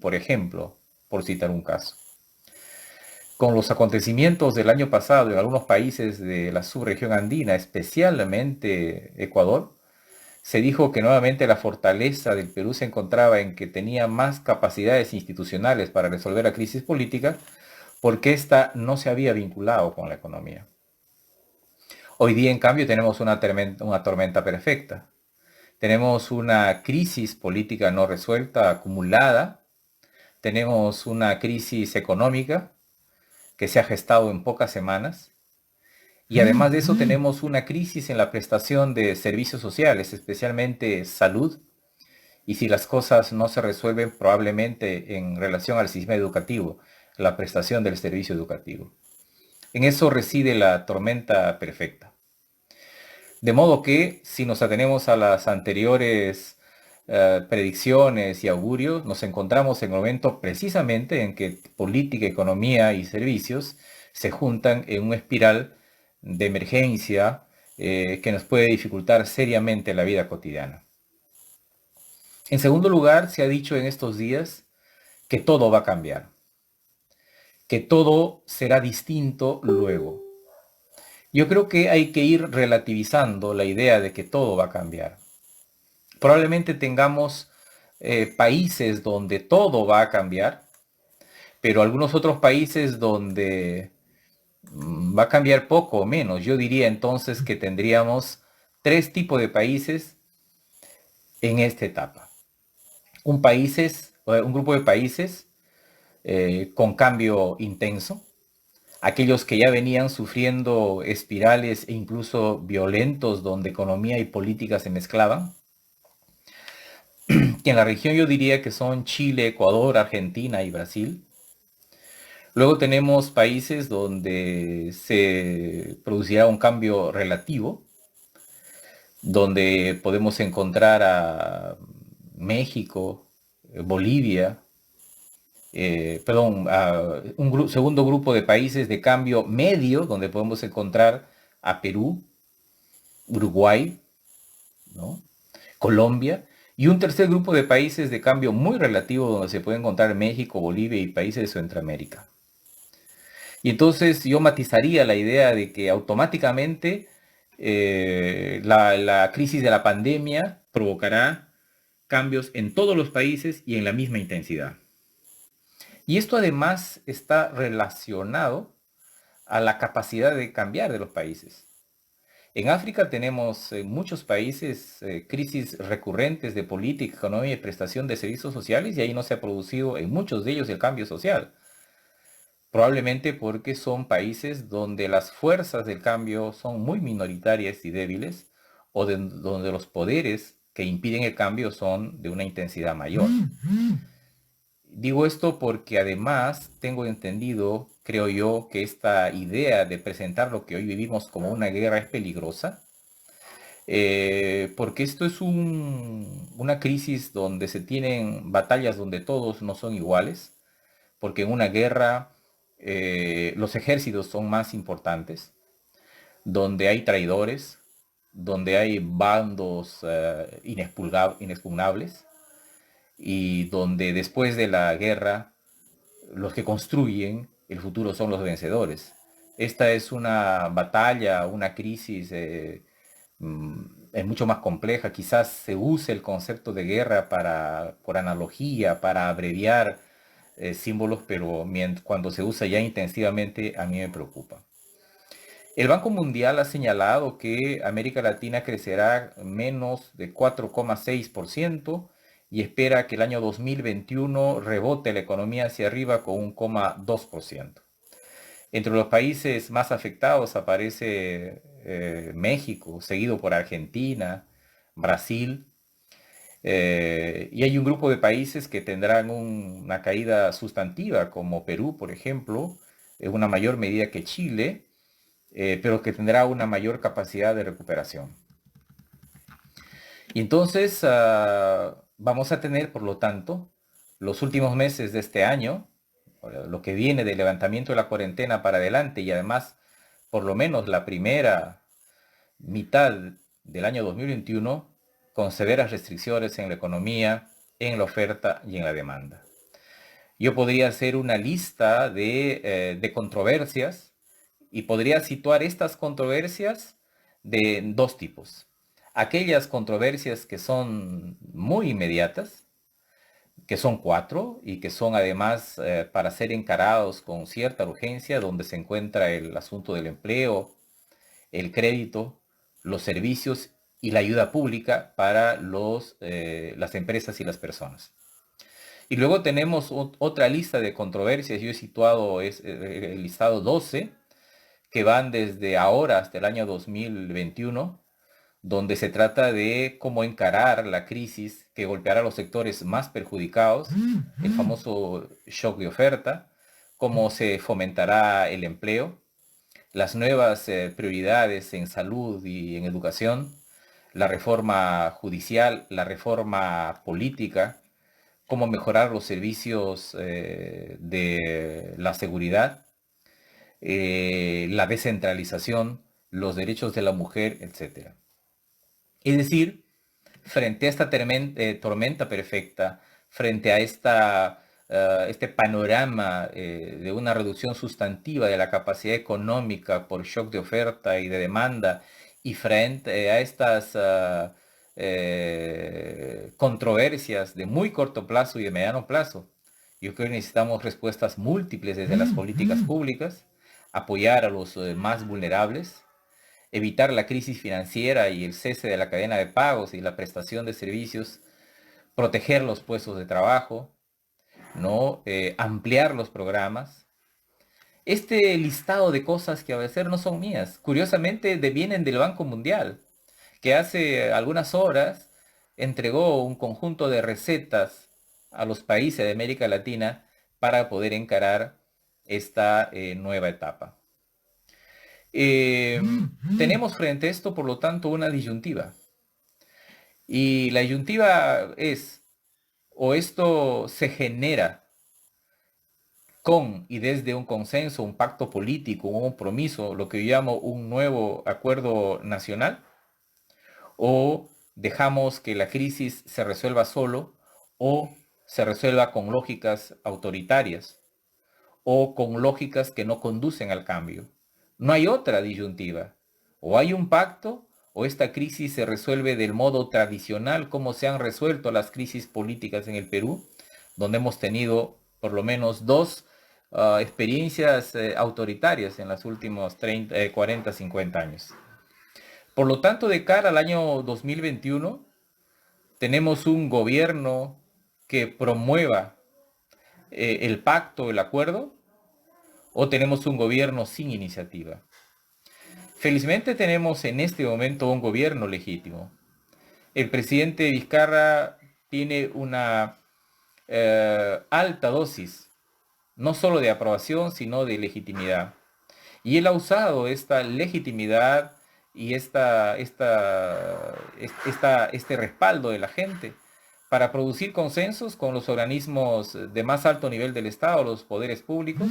por ejemplo, por citar un caso. Con los acontecimientos del año pasado en algunos países de la subregión andina, especialmente Ecuador, se dijo que nuevamente la fortaleza del Perú se encontraba en que tenía más capacidades institucionales para resolver la crisis política porque ésta no se había vinculado con la economía. Hoy día, en cambio, tenemos una tormenta perfecta. Tenemos una crisis política no resuelta, acumulada. Tenemos una crisis económica que se ha gestado en pocas semanas. Y además de eso tenemos una crisis en la prestación de servicios sociales, especialmente salud. Y si las cosas no se resuelven probablemente en relación al sistema educativo, la prestación del servicio educativo. En eso reside la tormenta perfecta. De modo que si nos atenemos a las anteriores predicciones y augurios, nos encontramos en el momento precisamente en que política, economía y servicios se juntan en una espiral de emergencia que nos puede dificultar seriamente la vida cotidiana. En segundo lugar, se ha dicho en estos días que todo va a cambiar, que todo será distinto luego. Yo creo que hay que ir relativizando la idea de que todo va a cambiar. Probablemente tengamos países donde todo va a cambiar, pero algunos otros países donde va a cambiar poco o menos. Yo diría entonces que tendríamos tres tipos de países en esta etapa. Un grupo de países con cambio intenso, aquellos que ya venían sufriendo espirales e incluso violentos donde economía y política se mezclaban, que en la región yo diría que son Chile, Ecuador, Argentina y Brasil. Luego tenemos países donde se producirá un cambio relativo, donde podemos encontrar a México, Bolivia, a segundo grupo de países de cambio medio, donde podemos encontrar a Perú, Uruguay, ¿no? Colombia, y un tercer grupo de países de cambio muy relativo, donde se puede encontrar México, Bolivia y países de Centroamérica. Y entonces yo matizaría la idea de que automáticamente la crisis de la pandemia provocará cambios en todos los países y en la misma intensidad. Y esto además está relacionado a la capacidad de cambiar de los países. En África tenemos en muchos países crisis recurrentes de política, economía y prestación de servicios sociales y ahí no se ha producido en muchos de ellos el cambio social. Probablemente porque son países donde las fuerzas del cambio son muy minoritarias y débiles o donde los poderes que impiden el cambio son de una intensidad mayor. Digo esto porque además tengo entendido, creo yo, que esta idea de presentar lo que hoy vivimos como una guerra es peligrosa, porque esto es una crisis donde se tienen batallas donde todos no son iguales, porque en una guerra los ejércitos son más importantes, donde hay traidores, donde hay bandos inexpugnables y donde después de la guerra los que construyen el futuro son los vencedores. Esta es una batalla, una crisis es mucho más compleja. Quizás se use el concepto de guerra por analogía, para abreviar símbolos, pero cuando se usa ya intensivamente a mí me preocupa. El Banco Mundial ha señalado que América Latina crecerá menos de 4,6% y espera que el año 2021 rebote la economía hacia arriba con 1,2%. Entre los países más afectados aparece México, seguido por Argentina, Brasil, y hay un grupo de países que tendrán una caída sustantiva, como Perú, por ejemplo, en una mayor medida que Chile, pero que tendrá una mayor capacidad de recuperación. Y entonces vamos a tener, por lo tanto, los últimos meses de este año, lo que viene del levantamiento de la cuarentena para adelante y además por lo menos la primera mitad del año 2021 con severas restricciones en la economía, en la oferta y en la demanda. Yo podría hacer una lista de controversias y podría situar estas controversias de dos tipos. Aquellas controversias que son muy inmediatas, que son cuatro y que son además para ser encarados con cierta urgencia, donde se encuentra el asunto del empleo, el crédito, los servicios y la ayuda pública para las empresas y las personas. Y luego tenemos otra lista de controversias, yo he situado el listado 12, que van desde ahora hasta el año 2021, donde se trata de cómo encarar la crisis que golpeará a los sectores más perjudicados, el famoso shock de oferta, cómo se fomentará el empleo, las nuevas prioridades en salud y en educación, la reforma judicial, la reforma política, cómo mejorar los servicios de la seguridad, la descentralización, los derechos de la mujer, etcétera. Es decir, frente a esta tormenta perfecta, frente a este panorama de una reducción sustantiva de la capacidad económica por shock de oferta y de demanda, y frente a estas controversias de muy corto plazo y de mediano plazo, yo creo que necesitamos respuestas múltiples desde las políticas públicas, apoyar a los más vulnerables, evitar la crisis financiera y el cese de la cadena de pagos y la prestación de servicios, proteger los puestos de trabajo, ¿no? Ampliar los programas. Este listado de cosas que a veces no son mías, curiosamente vienen del Banco Mundial, que hace algunas horas entregó un conjunto de recetas a los países de América Latina para poder encarar esta nueva etapa. Tenemos frente a esto, por lo tanto, una disyuntiva. Y la disyuntiva es, o esto se genera con y desde un consenso, un pacto político, un compromiso, lo que yo llamo un nuevo acuerdo nacional, o dejamos que la crisis se resuelva solo, o se resuelva con lógicas autoritarias, o con lógicas que no conducen al cambio. No hay otra disyuntiva. O hay un pacto o esta crisis se resuelve del modo tradicional como se han resuelto las crisis políticas en el Perú, donde hemos tenido por lo menos dos experiencias autoritarias en los últimos 40, 50 años. Por lo tanto, de cara al año 2021, tenemos un gobierno que promueva el pacto, el acuerdo, o tenemos un gobierno sin iniciativa. Felizmente tenemos en este momento un gobierno legítimo. El presidente Vizcarra tiene una alta dosis, no solo de aprobación, sino de legitimidad. Y él ha usado esta legitimidad y este respaldo de la gente para producir consensos con los organismos de más alto nivel del Estado, los poderes públicos.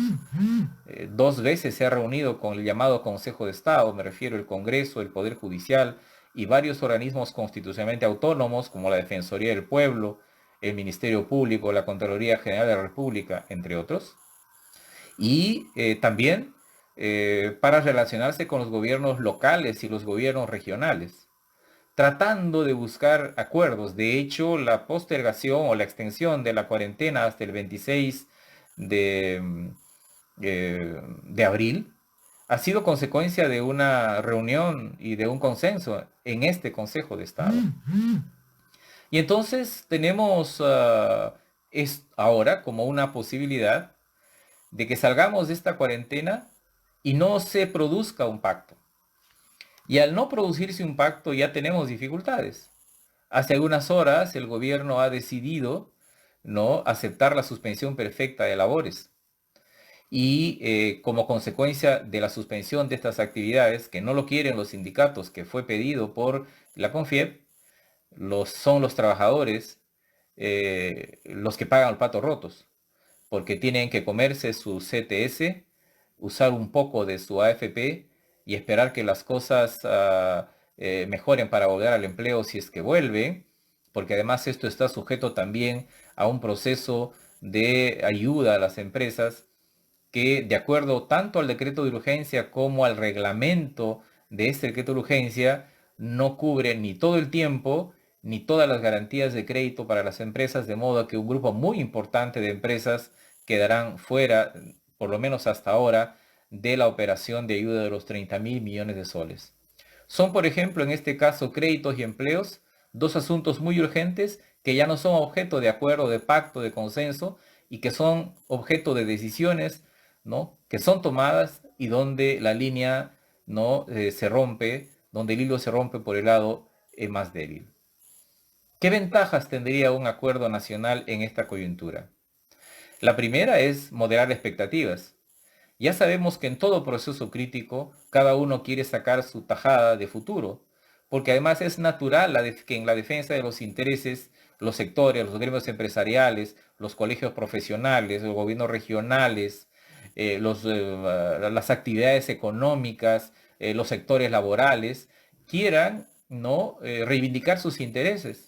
Dos veces se ha reunido con el llamado Consejo de Estado, me refiero al Congreso, el Poder Judicial y varios organismos constitucionalmente autónomos como la Defensoría del Pueblo, el Ministerio Público, la Contraloría General de la República, entre otros. Y también para relacionarse con los gobiernos locales y los gobiernos regionales, tratando de buscar acuerdos. De hecho, la postergación o la extensión de la cuarentena hasta el 26 de, de abril ha sido consecuencia de una reunión y de un consenso en este Consejo de Estado. Y entonces tenemos ahora como una posibilidad de que salgamos de esta cuarentena y no se produzca un pacto. Y al no producirse un pacto ya tenemos dificultades. Hace algunas horas el gobierno ha decidido no aceptar la suspensión perfecta de labores. Y como consecuencia de la suspensión de estas actividades, que no lo quieren los sindicatos, que fue pedido por la CONFIEP, son los trabajadores los que pagan los platos rotos, porque tienen que comerse su CTS, usar un poco de su AFP y esperar que las cosas mejoren para volver al empleo si es que vuelve, porque además esto está sujeto también a un proceso de ayuda a las empresas que, de acuerdo tanto al decreto de urgencia como al reglamento de este decreto de urgencia, no cubre ni todo el tiempo ni todas las garantías de crédito para las empresas, de modo que un grupo muy importante de empresas quedarán fuera, por lo menos hasta ahora, de la operación de ayuda de los 30.000 millones de soles. Son, por ejemplo, en este caso, créditos y empleos, dos asuntos muy urgentes que ya no son objeto de acuerdo, de pacto, de consenso, y que son objeto de decisiones, ¿no?, que son tomadas y donde la línea, ¿no?, se rompe, donde el hilo se rompe por el lado más débil. ¿Qué ventajas tendría un acuerdo nacional en esta coyuntura? La primera es moderar expectativas. Ya sabemos que en todo proceso crítico, cada uno quiere sacar su tajada de futuro, porque además es natural que en la defensa de los intereses, los sectores, los gremios empresariales, los colegios profesionales, los gobiernos regionales, las actividades económicas, los sectores laborales, quieran, ¿no?, reivindicar sus intereses.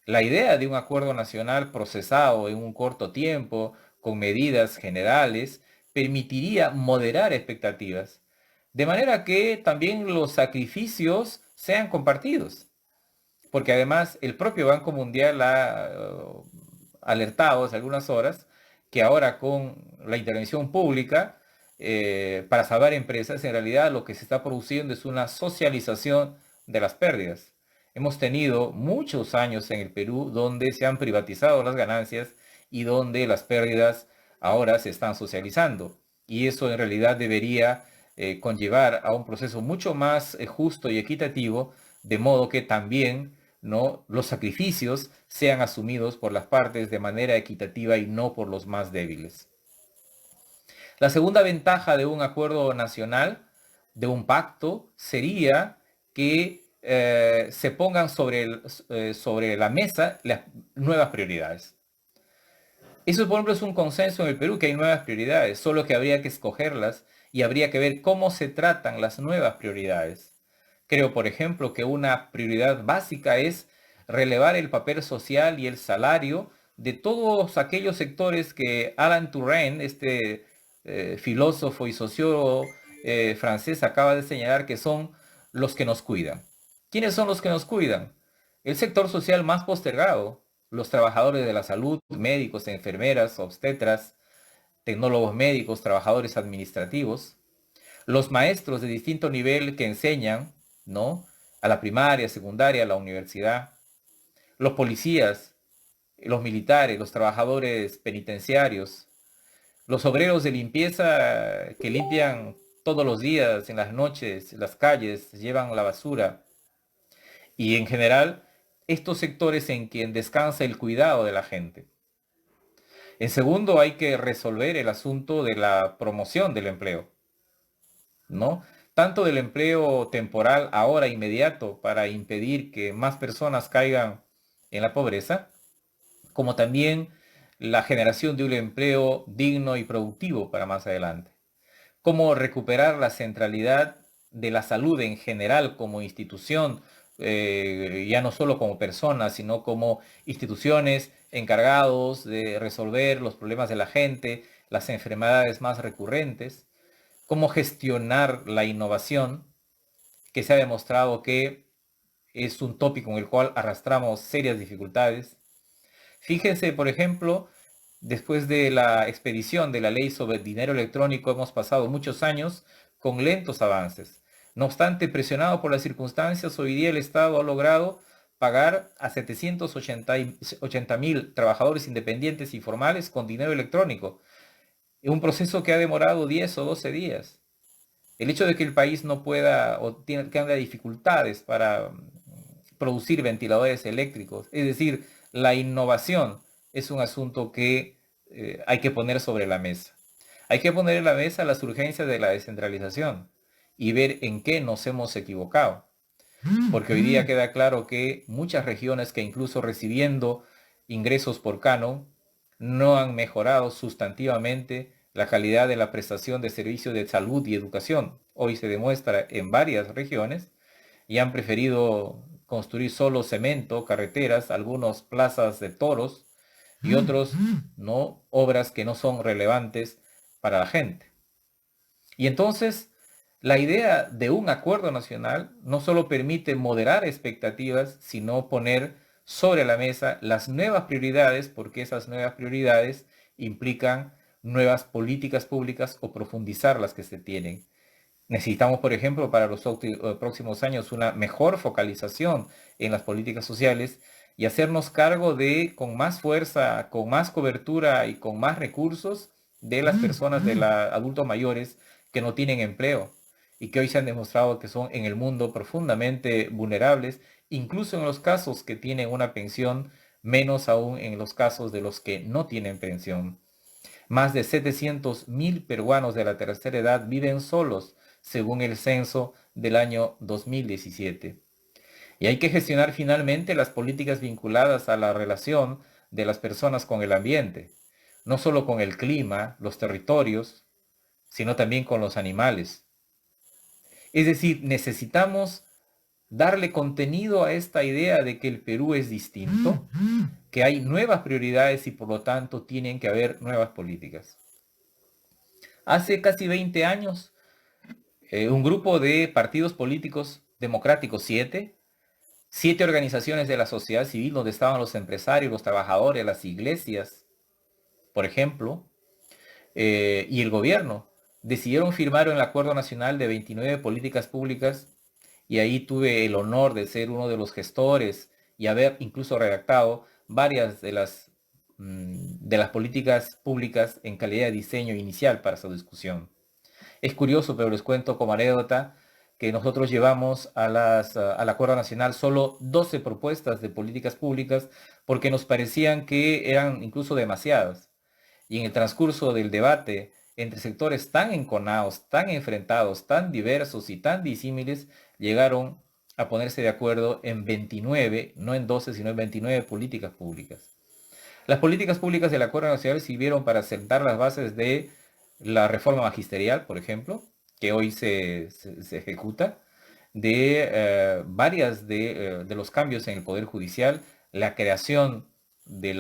La idea de un acuerdo nacional procesado en un corto tiempo, con medidas generales, permitiría moderar expectativas, de manera que también los sacrificios sean compartidos, porque además el propio Banco Mundial ha alertado hace algunas horas que ahora con la intervención pública para salvar empresas, en realidad lo que se está produciendo es una socialización de las pérdidas. Hemos tenido muchos años en el Perú donde se han privatizado las ganancias y donde las pérdidas ahora se están socializando. Y eso en realidad debería conllevar a un proceso mucho más justo y equitativo, de modo que también, ¿no?, los sacrificios sean asumidos por las partes de manera equitativa y no por los más débiles. La segunda ventaja de un acuerdo nacional, de un pacto, sería que se pongan sobre la mesa las nuevas prioridades. Eso, por ejemplo, es un consenso en el Perú, que hay nuevas prioridades, solo que habría que escogerlas y habría que ver cómo se tratan las nuevas prioridades. Creo, por ejemplo, que una prioridad básica es relevar el papel social y el salario de todos aquellos sectores que Alan Touraine, este filósofo y sociólogo francés, acaba de señalar que son los que nos cuidan. ¿Quiénes son los que nos cuidan? El sector social más postergado, los trabajadores de la salud, médicos, enfermeras, obstetras, tecnólogos médicos, trabajadores administrativos, los maestros de distinto nivel que enseñan, ¿no?, a la primaria, secundaria, a la universidad, los policías, los militares, los trabajadores penitenciarios, los obreros de limpieza que limpian todos los días, en las noches, las calles, llevan la basura, y en general estos sectores en quien descansa el cuidado de la gente. En segundo, hay que resolver el asunto de la promoción del empleo, ¿no? Tanto del empleo temporal ahora inmediato para impedir que más personas caigan en la pobreza, como también la generación de un empleo digno y productivo para más adelante. Cómo recuperar la centralidad de la salud en general como institución, ya no solo como personas, sino como instituciones encargados de resolver los problemas de la gente, las enfermedades más recurrentes, cómo gestionar la innovación, que se ha demostrado que es un tópico en el cual arrastramos serias dificultades. Fíjense, por ejemplo, después de la expedición de la ley sobre el dinero electrónico, hemos pasado muchos años con lentos avances. No obstante, presionado por las circunstancias, hoy día el Estado ha logrado pagar a 780.000 trabajadores independientes informales con dinero electrónico. Es un proceso que ha demorado 10 o 12 días. El hecho de que el país no pueda o tenga dificultades para producir ventiladores eléctricos, es decir, la innovación es un asunto que hay que poner sobre la mesa. Hay que poner en la mesa las urgencias de la descentralización y ver en qué nos hemos equivocado. Porque hoy día queda claro que muchas regiones que incluso recibiendo ingresos por canon no han mejorado sustantivamente la calidad de la prestación de servicios de salud y educación. Hoy se demuestra en varias regiones y han preferido construir solo cemento, carreteras, algunas plazas de toros, y otros no, obras que no son relevantes para la gente. Y entonces, la idea de un acuerdo nacional no solo permite moderar expectativas, sino poner sobre la mesa las nuevas prioridades, porque esas nuevas prioridades implican nuevas políticas públicas o profundizar las que se tienen. Necesitamos, por ejemplo, para los próximos años una mejor focalización en las políticas sociales y hacernos cargo de, con más fuerza, con más cobertura y con más recursos, de las personas, de los adultos mayores que no tienen empleo y que hoy se han demostrado que son en el mundo profundamente vulnerables, incluso en los casos que tienen una pensión, menos aún en los casos de los que no tienen pensión. Más de 700.000 peruanos de la tercera edad viven solos, según el censo del año 2017. Y hay que gestionar finalmente las políticas vinculadas a la relación de las personas con el ambiente, no solo con el clima, los territorios, sino también con los animales. Es decir, necesitamos darle contenido a esta idea de que el Perú es distinto, que hay nuevas prioridades y por lo tanto tienen que haber nuevas políticas. Hace casi 20 años, un grupo de partidos políticos democráticos, siete organizaciones de la sociedad civil, donde estaban los empresarios, los trabajadores, las iglesias, por ejemplo, y el gobierno, decidieron firmar el Acuerdo Nacional de 29 políticas públicas, y ahí tuve el honor de ser uno de los gestores y haber incluso redactado varias de las políticas públicas en calidad de diseño inicial para su discusión. Es curioso, pero les cuento como anécdota que nosotros llevamos al Acuerdo Nacional solo 12 propuestas de políticas públicas porque nos parecían que eran incluso demasiadas. Y en el transcurso del debate entre sectores tan enconados, tan enfrentados, tan diversos y tan disímiles, llegaron a ponerse de acuerdo en 29, no en 12, sino en 29 políticas públicas. Las políticas públicas del Acuerdo Nacional sirvieron para sentar las bases de la reforma magisterial, por ejemplo, que hoy se ejecuta, de varias de los cambios en el Poder Judicial, la creación del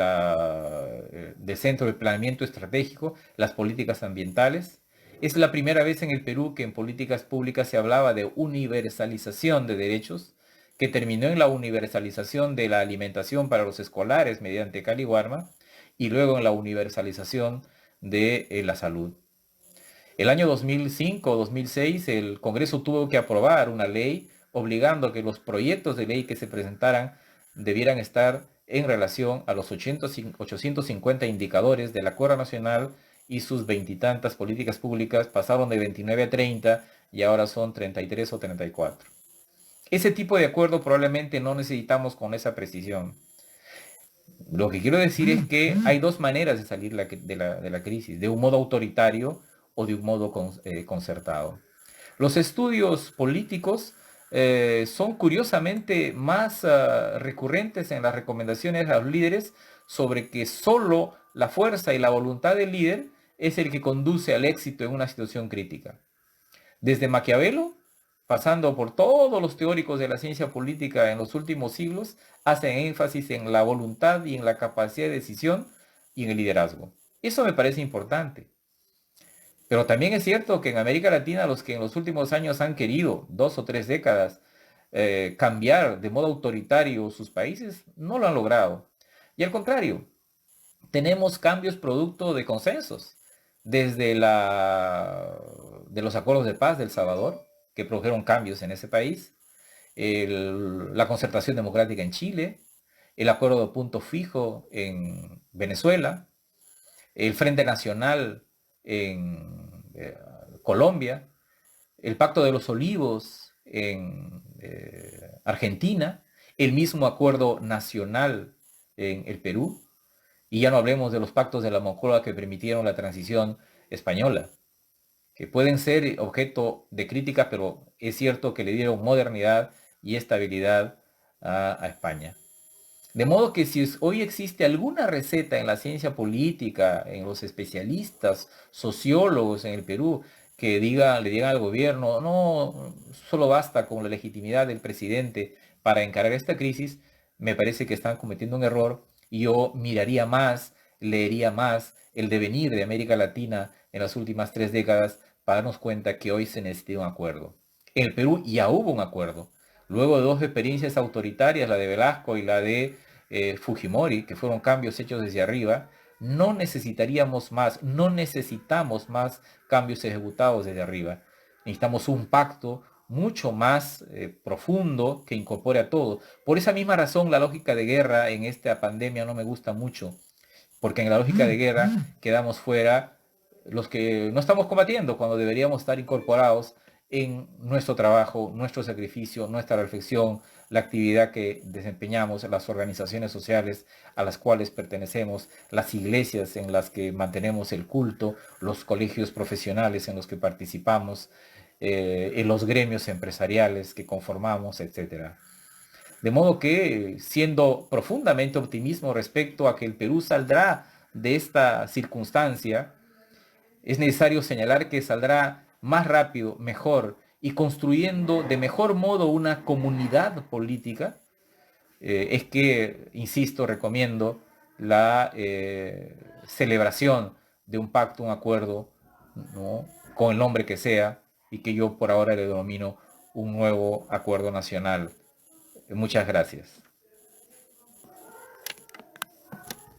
Centro de Planeamiento Estratégico, las políticas ambientales. Es la primera vez en el Perú que en políticas públicas se hablaba de universalización de derechos, que terminó en la universalización de la alimentación para los escolares mediante Caliwarma y luego en la universalización de la salud. El año 2005-2006 el Congreso tuvo que aprobar una ley obligando a que los proyectos de ley que se presentaran debieran estar en relación a los 850 indicadores del Acuerdo Nacional y sus veintitantas políticas públicas pasaron de 29 a 30 y ahora son 33 o 34. Ese tipo de acuerdo probablemente no necesitamos con esa precisión. Lo que quiero decir es que hay dos maneras de salir de la crisis, de un modo autoritario o de un modo concertado. Los estudios políticos son curiosamente más recurrentes en las recomendaciones a los líderes sobre que solo la fuerza y la voluntad del líder es el que conduce al éxito en una situación crítica. Desde Maquiavelo, pasando por todos los teóricos de la ciencia política en los últimos siglos, hacen énfasis en la voluntad y en la capacidad de decisión y en el liderazgo. Eso me parece importante. Pero también es cierto que en América Latina los que en los últimos años han querido, 2 o 3 décadas, cambiar de modo autoritario sus países, no lo han logrado. Y al contrario, tenemos cambios producto de consensos, desde de los acuerdos de paz de El Salvador, que produjeron cambios en ese país, la concertación democrática en Chile, el acuerdo de punto fijo en Venezuela, el Frente Nacional en Colombia, el Pacto de los Olivos en Argentina, el mismo acuerdo nacional en el Perú, y ya no hablemos de los pactos de la Moncloa que permitieron la transición española, que pueden ser objeto de crítica, pero es cierto que le dieron modernidad y estabilidad a España. De modo que si hoy existe alguna receta en la ciencia política, en los especialistas, sociólogos en el Perú, que le digan al gobierno, no, solo basta con la legitimidad del presidente para encarar esta crisis, me parece que están cometiendo un error y yo miraría más, leería más el devenir de América Latina en las últimas 3 décadas para darnos cuenta que hoy se necesita un acuerdo. En el Perú ya hubo un acuerdo. Luego de dos experiencias autoritarias, la de Velasco y la de Fujimori, que fueron cambios hechos desde arriba, no necesitaríamos más, no necesitamos más cambios ejecutados desde arriba. Necesitamos un pacto mucho más profundo que incorpore a todos. Por esa misma razón, la lógica de guerra en esta pandemia no me gusta mucho, porque en la lógica de guerra quedamos fuera los que no estamos combatiendo cuando deberíamos estar incorporados en nuestro trabajo, nuestro sacrificio, nuestra reflexión, la actividad que desempeñamos, las organizaciones sociales a las cuales pertenecemos, las iglesias en las que mantenemos el culto, los colegios profesionales en los que participamos, en los gremios empresariales que conformamos, etcétera. De modo que, siendo profundamente optimismo respecto a que el Perú saldrá de esta circunstancia, es necesario señalar que saldrá más rápido, mejor y construyendo de mejor modo una comunidad política. Es que, insisto, recomiendo la celebración de un pacto, un acuerdo, ¿no? Con el nombre que sea, y que yo por ahora le denomino un nuevo acuerdo nacional. Muchas gracias.